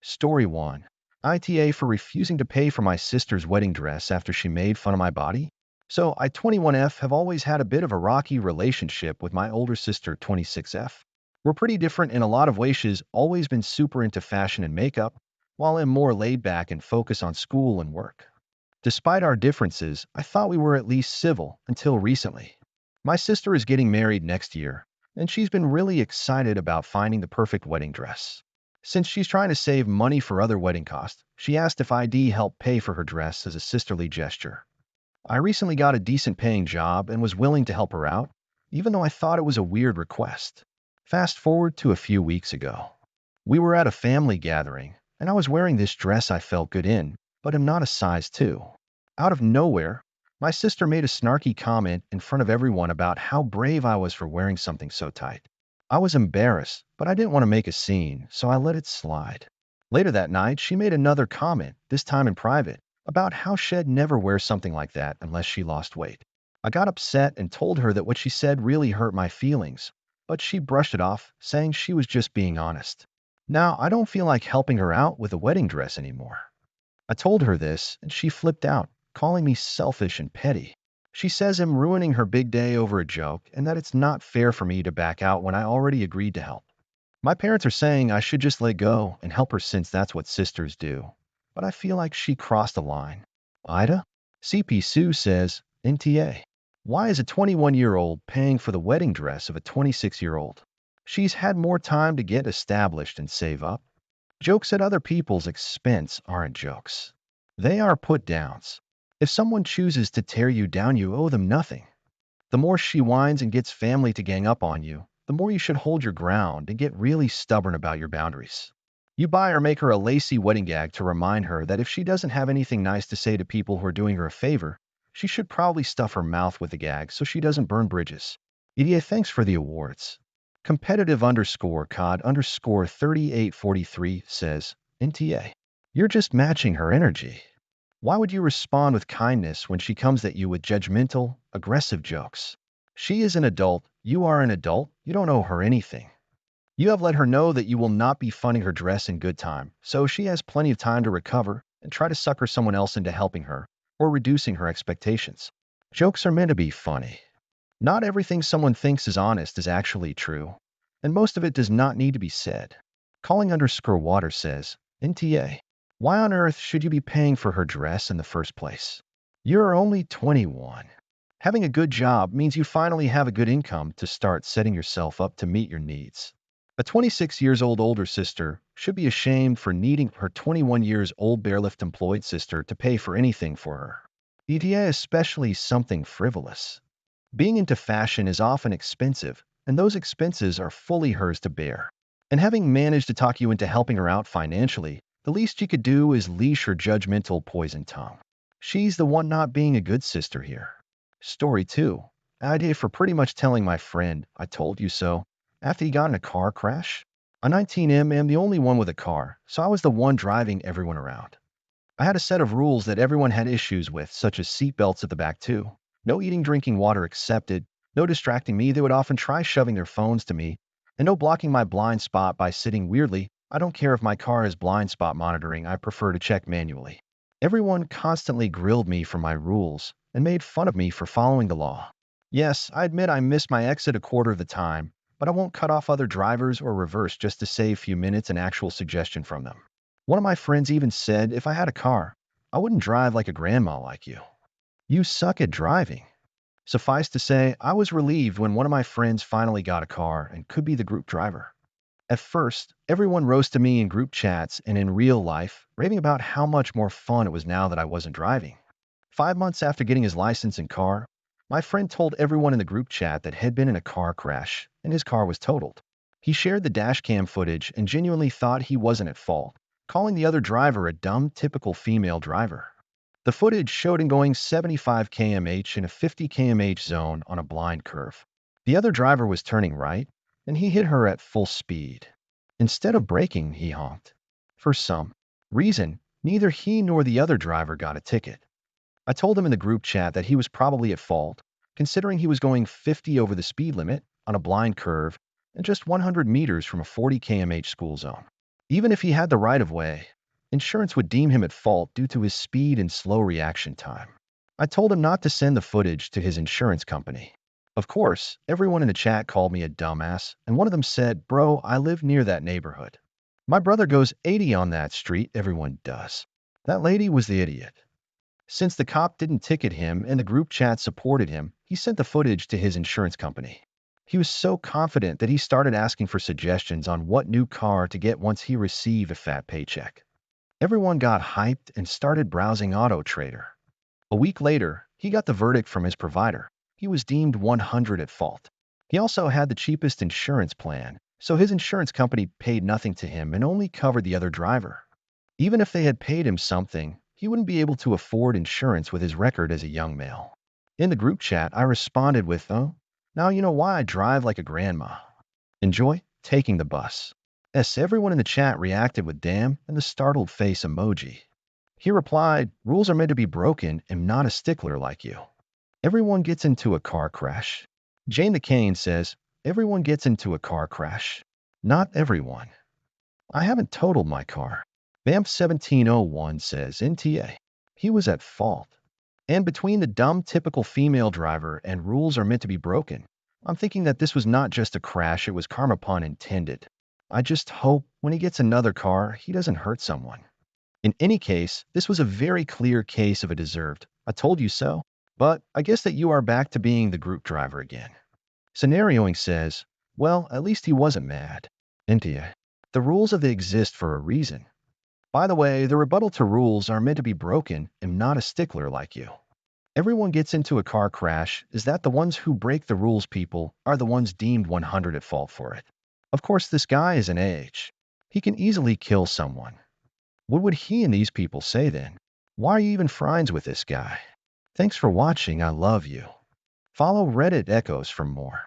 Story 1. ITA for refusing to pay for my sister's wedding dress after she made fun of my body. So, I 21F have always had a bit of a rocky relationship with my older sister 26F. We're pretty different in a lot of ways. She's always been super into fashion and makeup, while I'm more laid back and focused on school and work. Despite our differences, I thought we were at least civil until recently. My sister is getting married next year, and she's been really excited about finding the perfect wedding dress. Since she's trying to save money for other wedding costs, she asked if I'd help pay for her dress as a sisterly gesture. I recently got a decent paying job and was willing to help her out, even though I thought it was a weird request. Fast forward to a few weeks ago. We were at a family gathering, and I was wearing this dress I felt good in, but am not a size 2. Out of nowhere, my sister made a snarky comment in front of everyone about how brave I was for wearing something so tight. I was embarrassed, but I didn't want to make a scene, so I let it slide. Later that night, she made another comment, this time in private, about how she'd never wear something like that unless she lost weight. I got upset and told her that what she said really hurt my feelings, but she brushed it off, saying she was just being honest. Now, I don't feel like helping her out with a wedding dress anymore. I told her this, and she flipped out, calling me selfish and petty. She says I'm ruining her big day over a joke and that it's not fair for me to back out when I already agreed to help. My parents are saying I should just let go and help her since that's what sisters do. But I feel like she crossed a line. Ida? CP Sue says, NTA. Why is a 21-year-old paying for the wedding dress of a 26-year-old? She's had more time to get established and save up. Jokes at other people's expense aren't jokes. They are put-downs. If someone chooses to tear you down, you owe them nothing. The more she whines and gets family to gang up on you, the more you should hold your ground and get really stubborn about your boundaries. You buy or make her a lacy wedding gag to remind her that if she doesn't have anything nice to say to people who are doing her a favor, she should probably stuff her mouth with the gag so she doesn't burn bridges. EDA, thanks for the awards. Competitive underscore COD underscore 3843 says, NTA. You're just matching her energy. Why would you respond with kindness when she comes at you with judgmental, aggressive jokes? She is an adult, you are an adult, you don't owe her anything. You have let her know that you will not be funding her dress in good time, so she has plenty of time to recover and try to sucker someone else into helping her or reducing her expectations. Jokes are meant to be funny. Not everything someone thinks is honest is actually true, and most of it does not need to be said. Calling underscore water says, NTA. Why on earth should you be paying for her dress in the first place? You're only 21. Having a good job means you finally have a good income to start setting yourself up to meet your needs. A 26 years old older sister should be ashamed for needing her 21 years old barelift employed sister to pay for anything for her. ETA, especially something frivolous. Being into fashion is often expensive, and those expenses are fully hers to bear. And having managed to talk you into helping her out financially, the least you could do is leash her judgmental poison tongue. She's the one not being a good sister here. Story 2. Idea for pretty much telling my friend, I told you so, after he got in a car crash. A 19M am the only one with a car, so I was the one driving everyone around. I had a set of rules that everyone had issues with, such as seatbelts at the back too. No eating, drinking water accepted, no distracting me, they would often try shoving their phones to me, and no blocking my blind spot by sitting weirdly. I don't care if my car has blind spot monitoring, I prefer to check manually. Everyone constantly grilled me for my rules and made fun of me for following the law. Yes, I admit I missed my exit a quarter of the time, but I won't cut off other drivers or reverse just to save a few minutes and actual suggestion from them. One of my friends even said if I had a car, I wouldn't drive like a grandma like you. You suck at driving. Suffice to say, I was relieved when one of my friends finally got a car and could be the group driver. At first, everyone roasted me in group chats and in real life, raving about how much more fun it was now that I wasn't driving. 5 months after getting his license and car, my friend told everyone in the group chat that had been in a car crash and his car was totaled. He shared the dashcam footage and genuinely thought he wasn't at fault, calling the other driver a dumb, typical female driver. The footage showed him going 75 km/h in a 50 km/h zone on a blind curve. The other driver was turning right, and he hit her at full speed. Instead of braking, he honked. For some reason, neither he nor the other driver got a ticket. I told him in the group chat that he was probably at fault, considering he was going 50 over the speed limit on a blind curve and just 100 meters from a 40 km/h school zone. Even if he had the right of way, insurance would deem him at fault due to his speed and slow reaction time. I told him not to send the footage to his insurance company. Of course, everyone in the chat called me a dumbass, and one of them said, "Bro, I live near that neighborhood. My brother goes 80 on that street, everyone does." That lady was the idiot. Since the cop didn't ticket him and the group chat supported him, he sent the footage to his insurance company. He was so confident that he started asking for suggestions on what new car to get once he received a fat paycheck. Everyone got hyped and started browsing Auto Trader. A week later, he got the verdict from his provider. He was deemed 100 at fault. He also had the cheapest insurance plan, so his insurance company paid nothing to him and only covered the other driver. Even if they had paid him something, he wouldn't be able to afford insurance with his record as a young male. In the group chat, I responded with, "Oh, now you know why I drive like a grandma. Enjoy taking the bus." Everyone in the chat reacted with "damn" and the startled face emoji. He replied, "Rules are meant to be broken. I'm not a stickler like you." Everyone gets into a car crash. Jane the Cane says, "Everyone gets into a car crash. Not everyone. I haven't totaled my car." Vamp 1701 says, "NTA. He was at fault." And between the dumb typical female driver and rules are meant to be broken, I'm thinking that this was not just a crash, it was karma pun intended. I just hope when he gets another car, he doesn't hurt someone. In any case, this was a very clear case of a deserved "I told you so." But I guess that you are back to being the group driver again. Scenarioing says, "Well, at least he wasn't mad." NTA. The rules of they exist for a reason. By the way, the rebuttal to rules are meant to be broken. I'm not a stickler like you. Everyone gets into a car crash is that the ones who break the rules people are the ones deemed 100 at fault for it. Of course, this guy is an age. He can easily kill someone. What would he and these people say then? Why are you even friends with this guy? Thanks for watching. I love you. Follow Reddit Echoes for more.